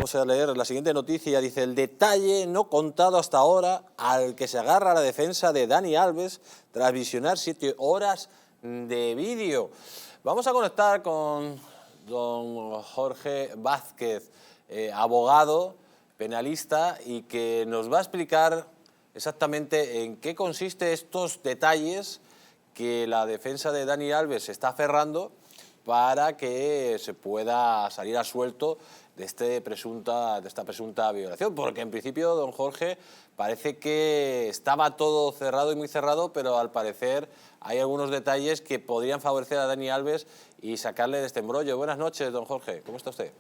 Vamos a leer la siguiente noticia. Dice: el detalle no contado hasta ahora al que se agarra la defensa de Dani Alves tras visionar 7 horas de vídeo. Vamos a conectar con don Jorge Vázquez, abogado, penalista, y que nos va a explicar exactamente en qué consiste estos detalles que la defensa de Dani Alves se está aferrando para que se pueda salir a suelto de esta presunta violación. Porque en principio, don Jorge, parece que estaba todo cerrado y muy cerrado, pero al parecer hay algunos detalles que podrían favorecer a Dani Alves y sacarle de este embrollo. Buenas noches, don Jorge. ¿Cómo está usted?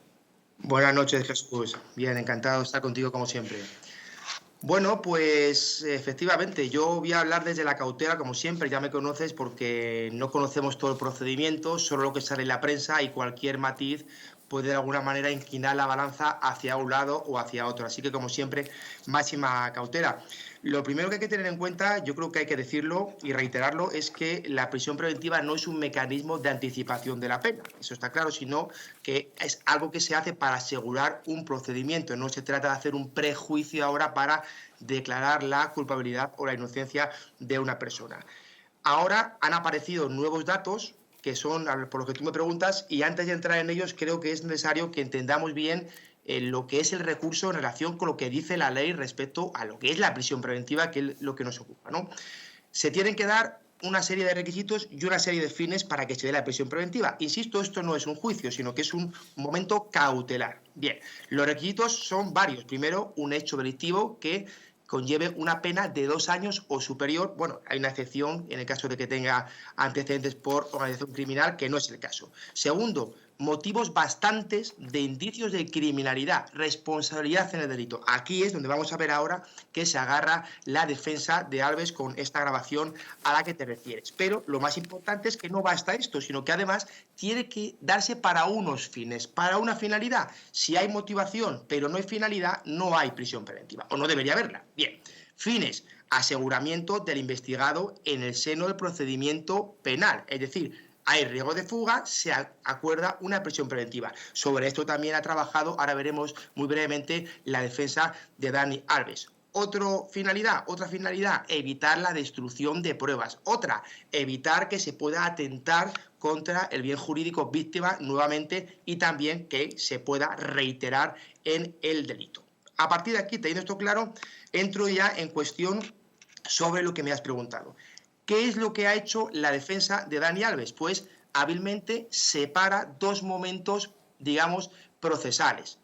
Buenas noches, Jesús. Bien, encantado de estar contigo como siempre. Bueno, pues efectivamente, yo voy a hablar desde la cautela, como siempre, ya me conoces, porque no conocemos todo el procedimiento, solo lo que sale en la prensa, y cualquier matiz puede de alguna manera inclinar la balanza hacia un lado o hacia otro. Así que, como siempre, máxima cautela. Lo primero que hay que tener en cuenta, yo creo que hay que decirlo y reiterarlo, es que la prisión preventiva no es un mecanismo de anticipación de la pena, eso está claro, sino que es algo que se hace para asegurar un procedimiento. No se trata de hacer un prejuicio ahora para declarar la culpabilidad o la inocencia de una persona. Ahora han aparecido nuevos datos que son, por lo que tú me preguntas, y antes de entrar en ellos creo que es necesario que entendamos bien lo que es el recurso en relación con lo que dice la ley respecto a lo que es la prisión preventiva, que es lo que nos ocupa, ¿no? Se tienen que dar una serie de requisitos y una serie de fines para que se dé la prisión preventiva. Insisto, esto no es un juicio, sino que es un momento cautelar. Bien, los requisitos son varios. Primero, un hecho delictivo que conlleve una pena de 2 años o superior. Bueno, hay una excepción en el caso de que tenga antecedentes por organización criminal, que no es el caso. Segundo, motivos bastantes de indicios de criminalidad, responsabilidad en el delito. Aquí es donde vamos a ver ahora que se agarra la defensa de Alves con esta grabación a la que te refieres. Pero lo más importante es que no basta esto, sino que además tiene que darse para unos fines, para una finalidad. Si hay motivación pero no hay finalidad, no hay prisión preventiva, o no debería haberla. Bien, fines: aseguramiento del investigado en el seno del procedimiento penal, es decir, hay riesgo de fuga, se acuerda una prisión preventiva. Sobre esto también ha trabajado, ahora veremos muy brevemente, la defensa de Dani Alves. Otra finalidad, evitar la destrucción de pruebas. Otra, evitar que se pueda atentar contra el bien jurídico víctima nuevamente y también que se pueda reiterar en el delito. A partir de aquí, teniendo esto claro, entro ya en cuestión sobre lo que me has preguntado. ¿Qué es lo que ha hecho la defensa de Dani Alves? Pues hábilmente separa dos momentos, digamos, procesales,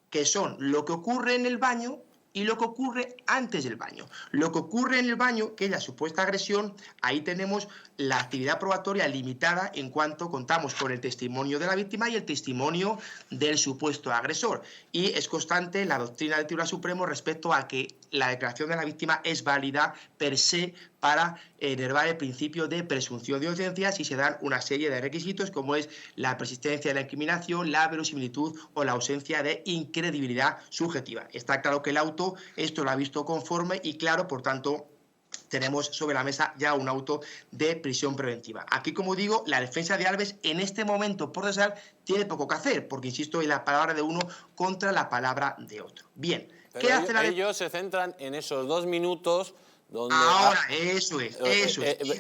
que son lo que ocurre en el baño y lo que ocurre antes del baño. Lo que ocurre en el baño, que es la supuesta agresión, ahí tenemos la actividad probatoria limitada en cuanto contamos con el testimonio de la víctima y el testimonio del supuesto agresor. Y es constante la doctrina del Tribunal Supremo respecto a que la declaración de la víctima es válida per se para enervar el principio de presunción de inocencia si se dan una serie de requisitos como es la persistencia de la incriminación, la verosimilitud o la ausencia de incredibilidad subjetiva. Está claro que el auto esto lo ha visto conforme y claro, por tanto, tenemos sobre la mesa ya un auto de prisión preventiva. Aquí, como digo, la defensa de Alves en este momento procesal tiene poco que hacer, porque insisto en la palabra de uno contra la palabra de otro. Bien, pero ¿qué hace la defensa? Ellos se centran en esos 2 minutos donde... Ahora, eso es.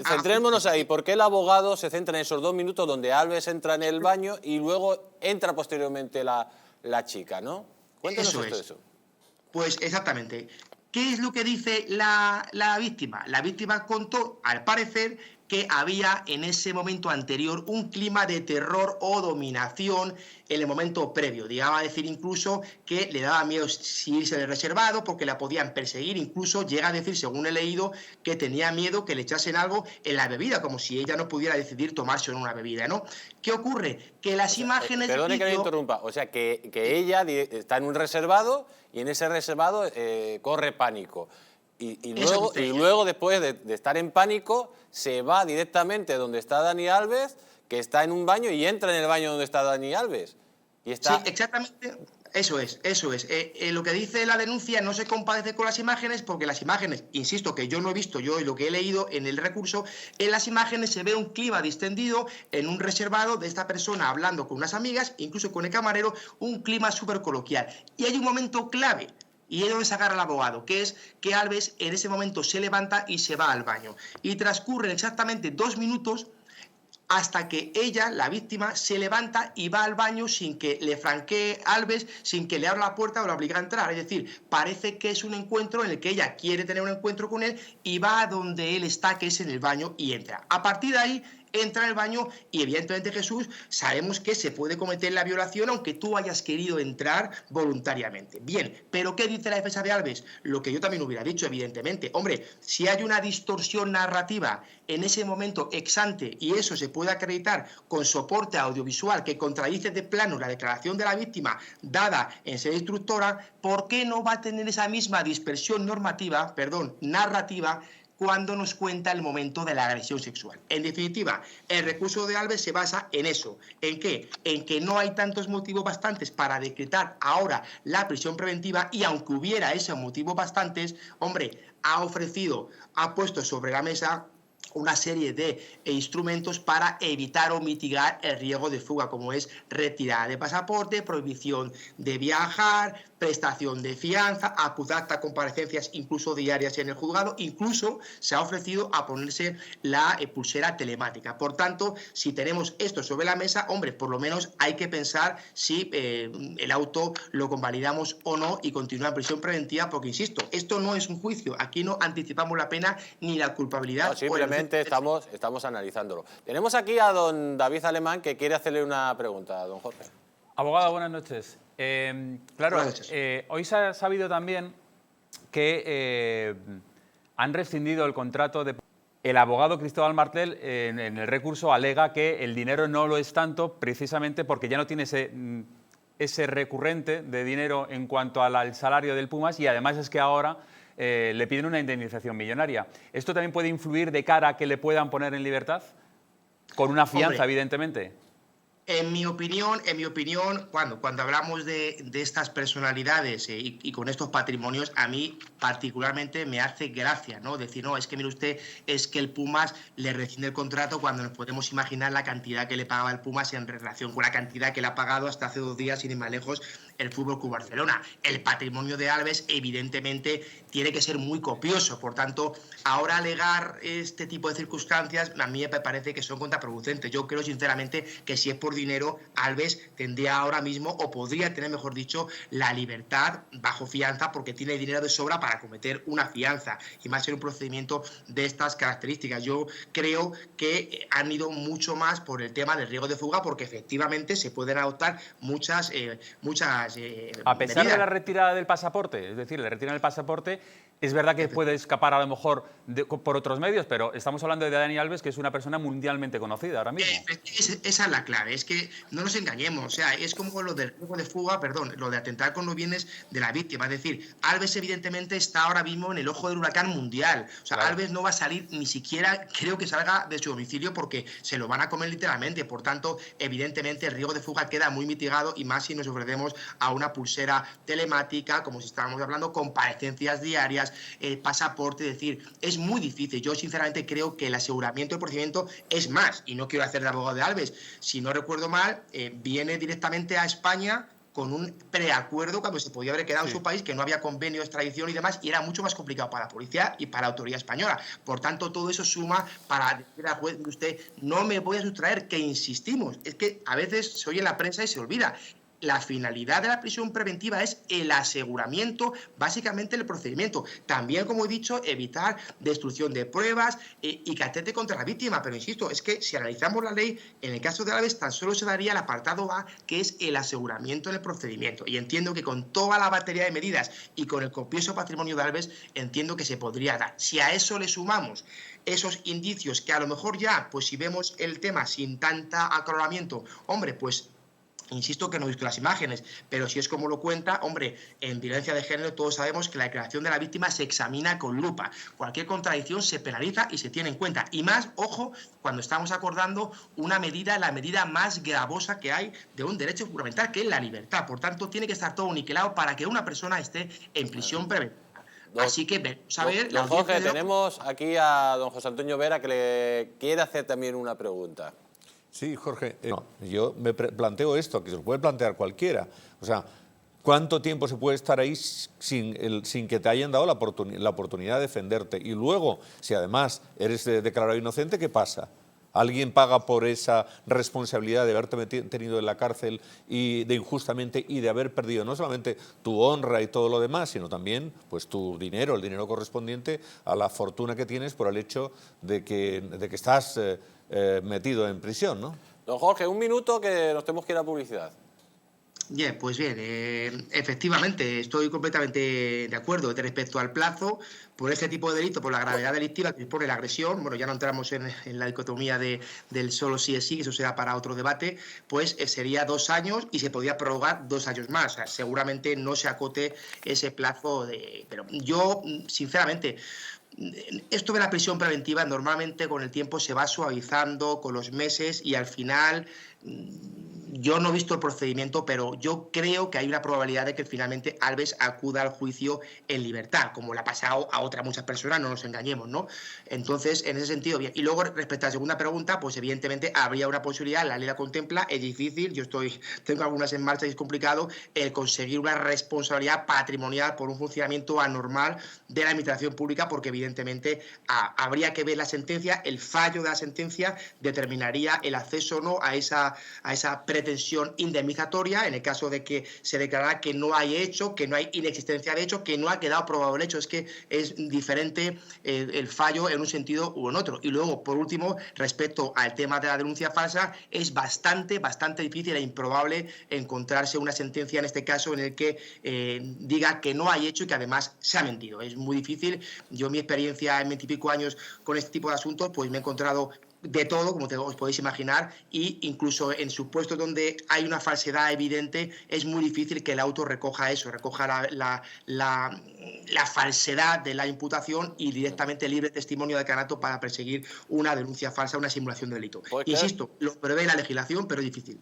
Centrémonos ahí. ¿Por qué el abogado se centra en esos 2 minutos donde Alves entra en el baño y luego entra posteriormente la chica, ¿no? Cuéntanos esto de eso. Pues exactamente. ¿Qué es lo que dice la víctima? La víctima contó, al parecer, que había en ese momento anterior un clima de terror o dominación en el momento previo. Llegaba a decir incluso que le daba miedo irse del reservado porque la podían perseguir. Incluso llega a decir, según he leído, que tenía miedo que le echasen algo en la bebida, como si ella no pudiera decidir tomarse una bebida, ¿no? ¿Qué ocurre? Que las imágenes... Perdone que le interrumpa. O sea, que ella está en un reservado y en ese reservado corre pánico. Y luego, después de estar en pánico, se va directamente donde está Dani Alves, que está en un baño, y entra en el baño donde está Dani Alves. Y está... Sí, exactamente. Eso es, eso es. Lo que dice la denuncia no se compadece con las imágenes porque las imágenes, insisto, que yo no he visto yo y lo que he leído en el recurso, en las imágenes se ve un clima distendido en un reservado de esta persona hablando con unas amigas, incluso con el camarero, un clima súper coloquial. Y hay un momento clave. Y es donde se agarra el abogado, que es que Alves en ese momento se levanta y se va al baño. Y transcurren exactamente 2 minutos hasta que ella, la víctima, se levanta y va al baño sin que le franquee Alves, sin que le abra la puerta o la obligue a entrar. Es decir, parece que es un encuentro en el que ella quiere tener un encuentro con él y va a donde él está, que es en el baño, y entra. A partir de ahí, entra en el baño y evidentemente, Jesús, sabemos que se puede cometer la violación aunque tú hayas querido entrar voluntariamente. Bien, pero ¿qué dice la defensa de Alves? Lo que yo también hubiera dicho, evidentemente. Hombre, si hay una distorsión narrativa en ese momento ex ante y eso se puede acreditar con soporte audiovisual que contradice de plano la declaración de la víctima dada en sede instructora, ¿por qué no va a tener esa misma dispersión narrativa cuando nos cuenta el momento de la agresión sexual? En definitiva, el recurso de Alves se basa en eso. ¿En qué? En que no hay tantos motivos bastantes para decretar ahora la prisión preventiva y aunque hubiera esos motivos bastantes, hombre, ha puesto sobre la mesa una serie de instrumentos para evitar o mitigar el riesgo de fuga, como es retirada de pasaporte, prohibición de viajar, prestación de fianza, acudar a comparecencias incluso diarias en el juzgado, incluso se ha ofrecido a ponerse la pulsera telemática. Por tanto, si tenemos esto sobre la mesa, hombre, por lo menos hay que pensar si el auto lo convalidamos o no y continúa en prisión preventiva, porque insisto, esto no es un juicio, aquí no anticipamos la pena ni la culpabilidad. No, simplemente estamos analizándolo. Tenemos aquí a don David Alemán que quiere hacerle una pregunta a don Jorge. Abogado, buenas noches. Claro, Buenas noches. Hoy se ha sabido también que han rescindido el contrato de... El abogado Cristóbal Martel en el recurso alega que el dinero no lo es tanto precisamente porque ya no tiene ese recurrente de dinero en cuanto al salario del Pumas y además es que ahora le piden una indemnización millonaria. ¿Esto también puede influir de cara a que le puedan poner en libertad? Con una fianza, Hombre, evidentemente. En mi opinión, cuando hablamos de estas personalidades y con estos patrimonios, a mí particularmente me hace gracia, ¿no? Decir, no, es que mire usted, es que el Pumas le rescinde el contrato cuando nos podemos imaginar la cantidad que le pagaba el Pumas en relación con la cantidad que le ha pagado hasta hace 2 días, sin ir más lejos, el Fútbol Club Barcelona. El patrimonio de Alves, evidentemente, tiene que ser muy copioso. Por tanto, ahora alegar este tipo de circunstancias, a mí me parece que son contraproducentes. Yo creo, sinceramente, que si es por dinero, Alves tendría ahora mismo, o podría tener, mejor dicho, la libertad bajo fianza porque tiene dinero de sobra para cometer una fianza y más en un procedimiento de estas características. Yo creo que han ido mucho más por el tema del riesgo de fuga porque efectivamente se pueden adoptar muchas A pesar medidas. de la retirada del pasaporte, es decir, le retiran el pasaporte, es verdad que puede escapar a lo mejor por otros medios, lo estamos hablando de Dani Alves, que es una persona mundialmente conocida ahora mismo. Esa es la clave, es que no nos engañemos, o sea, es como lo del riesgo de fuga, lo de atentar con los bienes de la víctima, es decir, Alves evidentemente está ahora mismo en el ojo del huracán mundial, o sea, claro. Alves no va a salir ni siquiera, creo que salga de su domicilio porque se lo van a comer literalmente, por tanto, evidentemente el riesgo de fuga queda muy mitigado y más si nos ofrecemos a una pulsera telemática, como si estábamos hablando, comparecencias diarias, pasaporte, es decir, es muy difícil. Yo sinceramente creo que el aseguramiento del procedimiento es más, y no quiero hacer de abogado de Alves, si no recuerdo mal, viene directamente a España con un preacuerdo cuando se podía haber quedado en su país, que no había convenio de extradición y demás, y era mucho más complicado para la policía y para la autoridad española. Por tanto, todo eso suma para decir al juez, usted, no me voy a sustraer, que insistimos. Es que a veces se oye en la prensa y se olvida. La finalidad de la prisión preventiva es el aseguramiento, básicamente el procedimiento. También, como he dicho, evitar destrucción de pruebas y que atente contra la víctima. Pero insisto, es que si analizamos la ley, en el caso de Alves tan solo se daría el apartado A, que es el aseguramiento del procedimiento. Y entiendo que con toda la batería de medidas y con el copioso patrimonio de Alves, entiendo que se podría dar. Si a eso le sumamos esos indicios que a lo mejor ya, pues si vemos el tema sin tanta aclaramiento, hombre, pues Insisto que no he visto las imágenes, pero si es como lo cuenta, hombre, en violencia de género todos sabemos que la declaración de la víctima se examina con lupa. Cualquier contradicción se penaliza y se tiene en cuenta. Y más, ojo, cuando estamos acordando una medida, la medida más gravosa que hay de un derecho fundamental, que es la libertad. Por tanto, tiene que estar todo niquelado para que una persona esté en prisión preventiva. Así que vamos a ver... Don Jorge, tenemos aquí a don José Antonio Vera, que le quiere hacer también una pregunta. Sí, Jorge, yo me planteo esto, que se lo puede plantear cualquiera. O sea, ¿cuánto tiempo se puede estar ahí sin que te hayan dado la oportunidad de defenderte? Y luego, si además eres declarado inocente, ¿qué pasa? ¿Alguien paga por esa responsabilidad de haberte tenido en la cárcel y de injustamente y de haber perdido no solamente tu honra y todo lo demás, sino también pues, tu dinero, el dinero correspondiente a la fortuna que tienes por el hecho de que estás metido en prisión, ¿no? Don Jorge, un minuto que nos tenemos que ir a publicidad. Bien, pues bien, efectivamente, estoy completamente de acuerdo respecto al plazo. Por este tipo de delito, por la gravedad delictiva que impone la agresión, bueno, ya no entramos en la dicotomía del solo sí es sí, que eso será para otro debate, pues sería 2 años y se podría prorrogar 2 años más. O sea, seguramente no se acote ese plazo Pero yo, sinceramente... Esto de la prisión preventiva normalmente con el tiempo se va suavizando con los meses y al final yo no he visto el procedimiento, pero yo creo que hay una probabilidad de que finalmente Alves acuda al juicio en libertad, como le ha pasado a otras muchas personas, no nos engañemos, ¿no? Entonces, en ese sentido, bien. Y luego, respecto a la segunda pregunta, pues evidentemente habría una posibilidad, la ley la contempla, es difícil, tengo algunas en marcha y es complicado, el conseguir una responsabilidad patrimonial por un funcionamiento anormal de la administración pública, porque evidentemente habría que ver la sentencia, el fallo de la sentencia determinaría el acceso o no a esa pretensión indemnizatoria en el caso de que se declarara que no hay hecho, que no hay inexistencia de hecho, que no ha quedado probado el hecho. Es que es diferente el fallo en un sentido u en otro. Y luego, por último, respecto al tema de la denuncia falsa, es bastante difícil e improbable encontrarse una sentencia en este caso en el que diga que no hay hecho y que además se ha mentido. Es muy difícil. Yo, mi experiencia en 20 y pico años con este tipo de asuntos, pues me he encontrado de todo, como os podéis imaginar, e incluso en supuestos donde hay una falsedad evidente, es muy difícil que el auto recoja eso, recoja la falsedad de la imputación y directamente libre testimonio de canato para perseguir una denuncia falsa, una simulación de delito. Insisto, lo prevé la legislación, pero es difícil.